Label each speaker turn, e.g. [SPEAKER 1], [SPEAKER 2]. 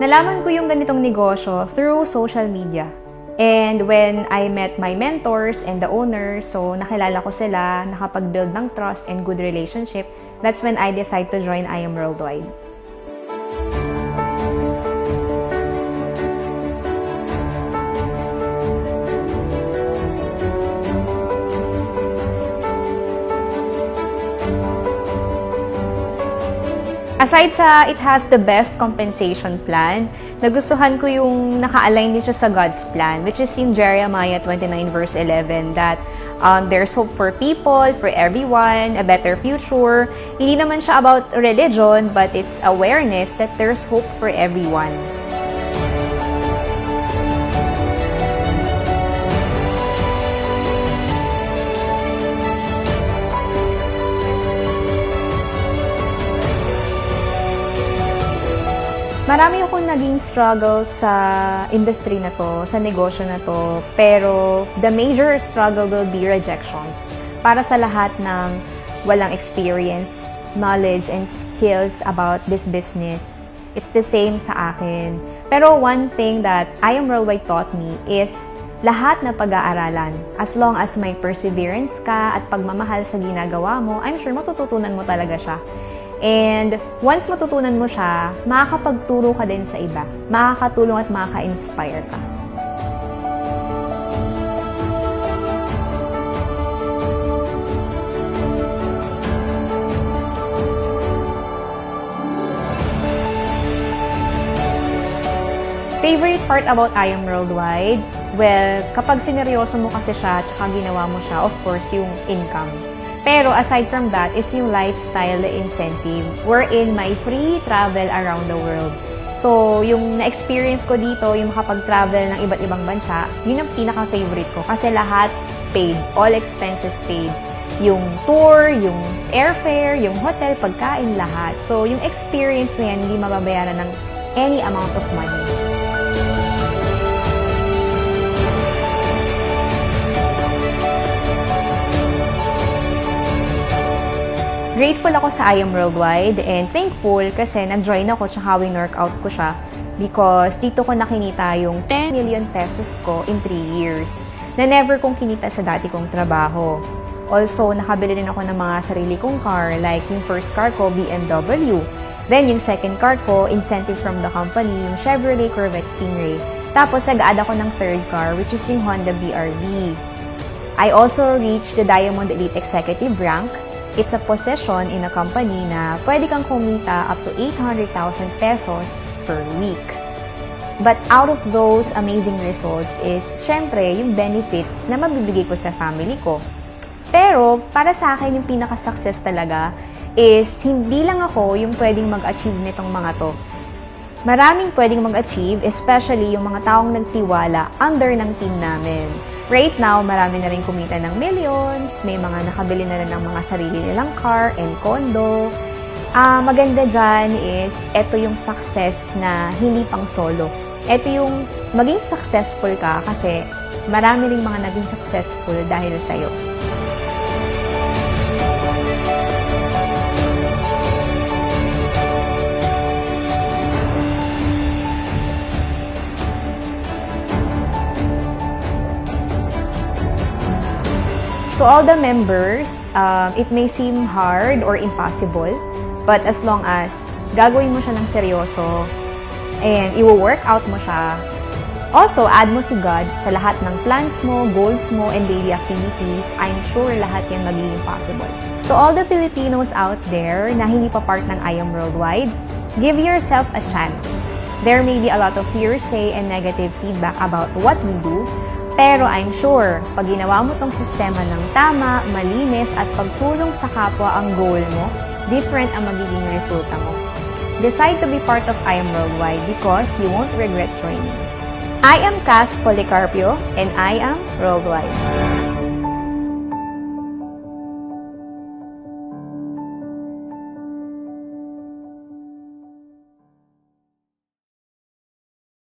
[SPEAKER 1] Nalaman ko yung ganitong negosyo through social media. And when I met my mentors and the owners, so nakilala ko sila, nakapag-build ng trust and good relationship, that's when I decided to join I Am Worldwide. Aside sa it has the best compensation plan, nagustuhan ko yung naka-align din siya sa God's plan, which is in Jeremiah 29 verse 11, that there's hope for people, for everyone, a better future. Hindi naman siya about religion, but it's awareness that there's hope for everyone. Marami akong naging struggle sa industry na to, sa negosyo na to, pero the major struggle will be rejections. Para sa lahat ng walang experience, knowledge, and skills about this business, it's the same sa akin. Pero one thing that I Am Worldwide taught me is lahat na pag-aaralan. As long as may perseverance ka at pagmamahal sa ginagawa mo, I'm sure matututunan mo talaga siya. And once matutunan mo siya, makakapagturo ka din sa iba. Makakatulong at makaka-inspire ka. Favorite part about I Am Worldwide? Well, kapag sineryoso mo kasi siya at saka ginawa mo siya, of course, yung income. Pero aside from that is yung lifestyle incentive wherein may free travel around the world. So, yung na-experience ko dito, yung makapag-travel ng iba't ibang bansa, yun ang pinaka-favorite ko kasi lahat paid, all expenses paid. Yung tour, yung airfare, yung hotel, pagkain, lahat. So, yung experience na yan, hindi mababayaran ng any amount of money. Grateful ako sa I Am Worldwide and thankful kasi nag-join ako tsaka win-workout ko siya because dito ko nakinita yung 10 million pesos ko in 3 years na never kong kinita sa dati kong trabaho. Also, nakabili din ako ng mga sarili kong car like yung first car ko, BMW. Then yung second car ko, incentive from the company, yung Chevrolet Corvette Stingray. Tapos nag-add ako ng third car which is yung Honda BRV. I also reached the Diamond Elite Executive rank. It's a position in a company na pwede kang kumita up to 800,000 pesos per week. But out of those amazing results is, syempre, yung benefits na mabibigay ko sa family ko. Pero, para sa akin, yung pinaka-success talaga is hindi lang ako yung pwedeng mag-achieve nitong mga to. Maraming pwedeng mag-achieve, especially yung mga taong nagtiwala under ng team namin. Right now, marami na rin kumita ng millions, may mga nakabili na rin ng mga sarili nilang car and condo. Maganda dyan is, eto yung success na hindi pang solo. Eto yung maging successful ka kasi marami rin mga naging successful dahil sa'yo. To all the members, it may seem hard or impossible, but as long as gagawin mo siya ng seryoso and i-work out mo siya, also add mo si God sa lahat ng plans mo, goals mo, and daily activities, I'm sure lahat yan magiging possible. To all the Filipinos out there na hindi pa part ng I Am Worldwide, give yourself a chance. There may be a lot of hearsay and negative feedback about what we do, pero I'm sure, pag ginawa mo tong sistema ng tama, malinis, at pagtulong sa kapwa ang goal mo, different ang magiging resulta mo. Decide to be part of I Am Worldwide because you won't regret joining. I am Kath Policarpio and I Am Worldwide.